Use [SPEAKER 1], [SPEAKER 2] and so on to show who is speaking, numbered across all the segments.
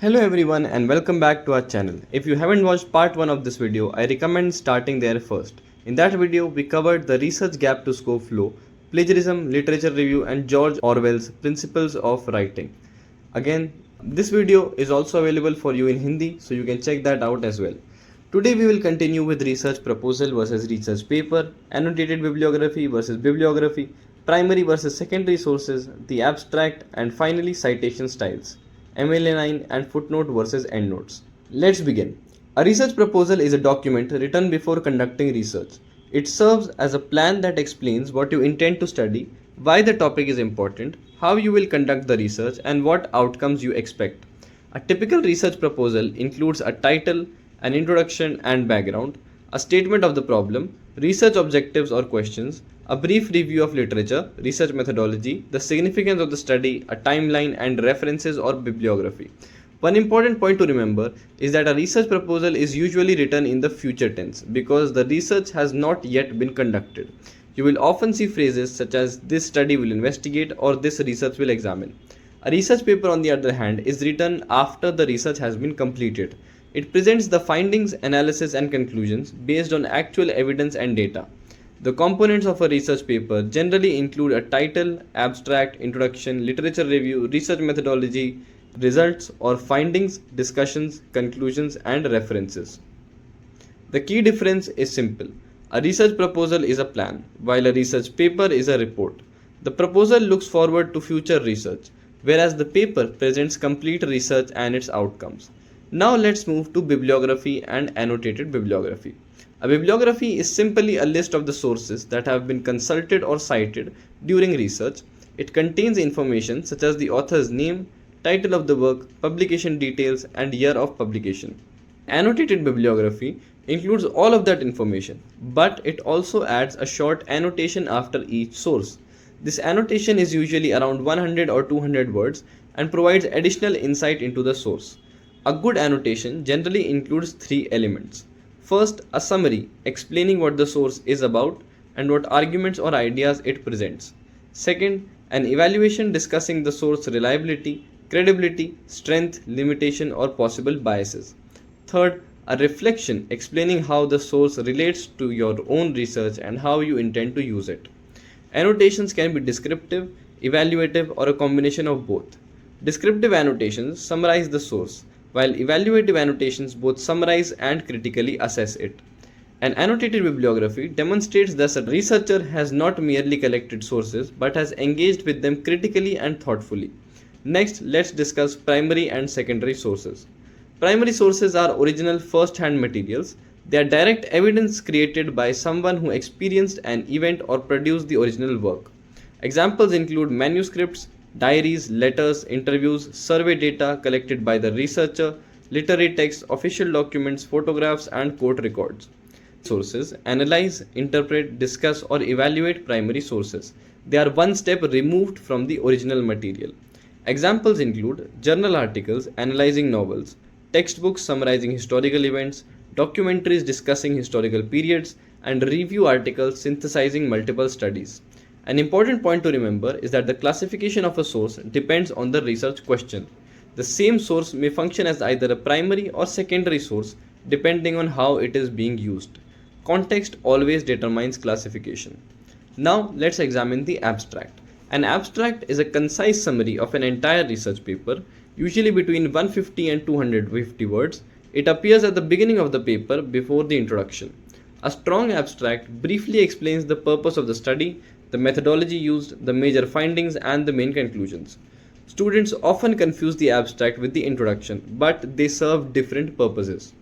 [SPEAKER 1] Hello everyone and welcome back to our channel. If you haven't watched part 1 of this video, I recommend starting there first. In that video, we covered the research gap to scope flow, plagiarism, literature review and George Orwell's principles of writing. Again, this video is also available for you in Hindi, so you can check that out as well. Today we will continue with research proposal versus research paper, annotated bibliography versus bibliography, primary versus secondary sources, the abstract and finally citation styles. MLA9 and footnote versus endnotes. Let's begin. A research proposal is a document written before conducting research. It serves as a plan that explains what you intend to study, why the topic is important, how you will conduct the research, and what outcomes you expect. A typical research proposal includes a title, an introduction and background, a statement of the problem, research objectives or questions, a brief review of literature, research methodology, the significance of the study, a timeline, and references or bibliography. One important point to remember is that a research proposal is usually written in the future tense because the research has not yet been conducted. You will often see phrases such as this study will investigate or this research will examine. A research paper, on the other hand, is written after the research has been completed. It presents the findings, analysis, and conclusions based on actual evidence and data. The components of a research paper generally include a title, abstract, introduction, literature review, research methodology, results or findings, discussions, conclusions, and references. The key difference is simple. A research proposal is a plan, while a research paper is a report. The proposal looks forward to future research, whereas the paper presents complete research and its outcomes. Now let's move to bibliography and annotated bibliography. A bibliography is simply a list of the sources that have been consulted or cited during research. It contains information such as the author's name, title of the work, publication details, and year of publication. Annotated bibliography includes all of that information, but it also adds a short annotation after each source. This annotation is usually around 100 or 200 words and provides additional insight into the source. A good annotation generally includes three elements. First, a summary explaining what the source is about and what arguments or ideas it presents. Second, an evaluation discussing the source reliability, credibility, strength, limitation, or possible biases. Third, a reflection explaining how the source relates to your own research and how you intend to use it. Annotations can be descriptive, evaluative, or a combination of both. Descriptive annotations summarize the source, while evaluative annotations both summarize and critically assess it. An annotated bibliography demonstrates that a researcher has not merely collected sources but has engaged with them critically and thoughtfully. Next, let's discuss primary and secondary sources. Primary sources are original first-hand materials. They are direct evidence created by someone who experienced an event or produced the original work. Examples include manuscripts, diaries, letters, interviews, survey data collected by the researcher, literary texts, official documents, photographs, and court records. Sources analyze, interpret, discuss, or evaluate primary sources. They are one step removed from the original material. Examples include journal articles analyzing novels, textbooks summarizing historical events, documentaries discussing historical periods, and review articles synthesizing multiple studies. An important point to remember is that the classification of a source depends on the research question. The same source may function as either a primary or secondary source depending on how it is being used. Context always determines classification. Now let's examine the abstract. An abstract is a concise summary of an entire research paper, usually between 150 and 250 words. It appears at the beginning of the paper before the introduction. A strong abstract briefly explains the purpose of the study, the methodology used, the major findings, and the main conclusions. Students often confuse the abstract with the introduction, but they serve different purposes.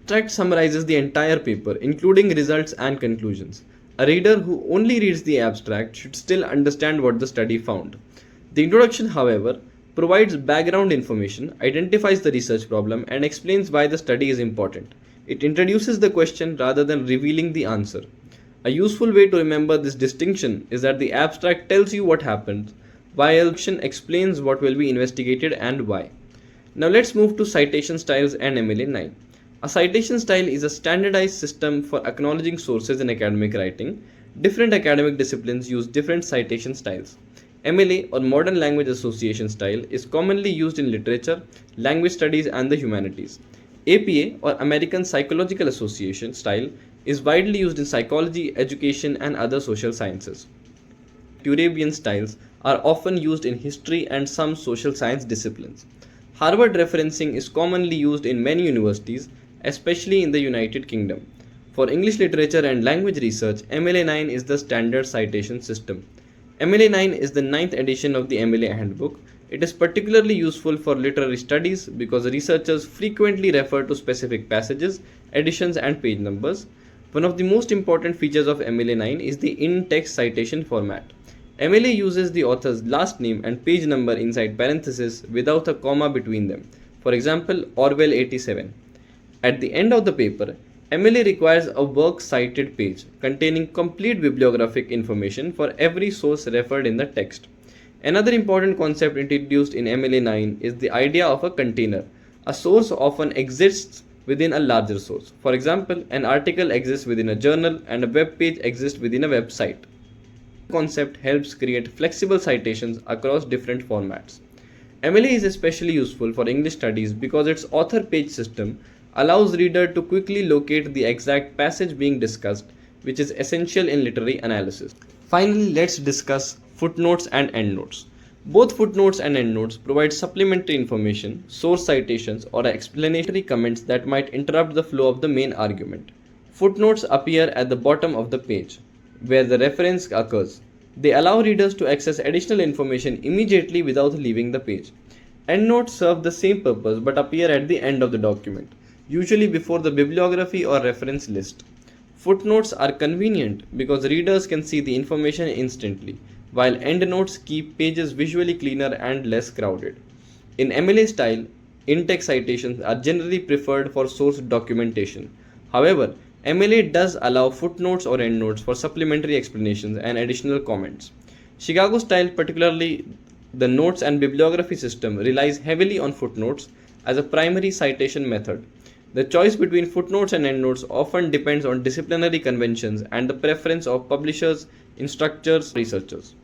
[SPEAKER 1] Abstract summarizes the entire paper, including results and conclusions. A reader who only reads the abstract should still understand what the study found. The introduction, however, provides background information, identifies the research problem, and explains why the study is important. It introduces the question rather than revealing the answer. A useful way to remember this distinction is that the abstract tells you what happened, while the introduction explains what will be investigated and why. Now let's move to citation styles and MLA9. A citation style is a standardized system for acknowledging sources in academic writing. Different academic disciplines use different citation styles. MLA or Modern Language Association style is commonly used in literature, language studies, and the humanities. APA or American Psychological Association style is widely used in psychology, education, and other social sciences. Turabian styles are often used in history and some social science disciplines. Harvard referencing is commonly used in many universities, especially in the United Kingdom. For English literature and language research, MLA 9 is the standard citation system. MLA 9 is the ninth edition of the MLA handbook. It is particularly useful for literary studies because researchers frequently refer to specific passages, editions, and page numbers. One of the most important features of MLA 9 is the in-text citation format. MLA uses the author's last name and page number inside parentheses without a comma between them. For example, Orwell 87. At the end of the paper, MLA requires a works cited page containing complete bibliographic information for every source referred in the text. Another important concept introduced in MLA 9 is the idea of a container. A source often exists within a larger source. For example, an article exists within a journal and a web page exists within a website. This concept helps create flexible citations across different formats. MLA is especially useful for English studies because its author page system allows reader to quickly locate the exact passage being discussed, which is essential in literary analysis. Finally, let's discuss footnotes and endnotes. Both footnotes and endnotes provide supplementary information, source citations, or explanatory comments that might interrupt the flow of the main argument. Footnotes appear at the bottom of the page, where the reference occurs. They allow readers to access additional information immediately without leaving the page. Endnotes serve the same purpose but appear at the end of the document, usually before the bibliography or reference list. Footnotes are convenient because readers can see the information instantly, while endnotes keep pages visually cleaner and less crowded. In MLA style, in-text citations are generally preferred for source documentation. However, MLA does allow footnotes or endnotes for supplementary explanations and additional comments. Chicago style, particularly the notes and bibliography system, relies heavily on footnotes as a primary citation method. The choice between footnotes and endnotes often depends on disciplinary conventions and the preference of publishers, instructors, researchers.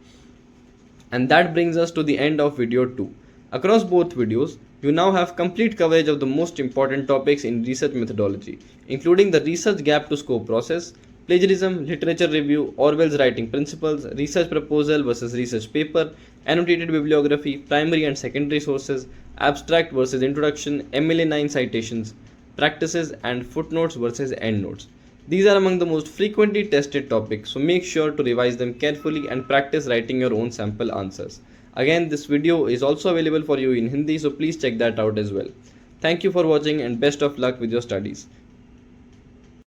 [SPEAKER 1] And that brings us to the end of video 2. Across both videos, you now have complete coverage of the most important topics in research methodology, including the research gap to scope process, plagiarism, literature review, Orwell's writing principles, research proposal versus research paper, annotated bibliography, primary and secondary sources, abstract versus introduction, MLA 9 citations, practices, and footnotes versus endnotes. These are among the most frequently tested topics, so make sure to revise them carefully and practice writing your own sample answers. Again, this video is also available for you in Hindi, so please check that out as well. Thank you for watching and best of luck with your studies.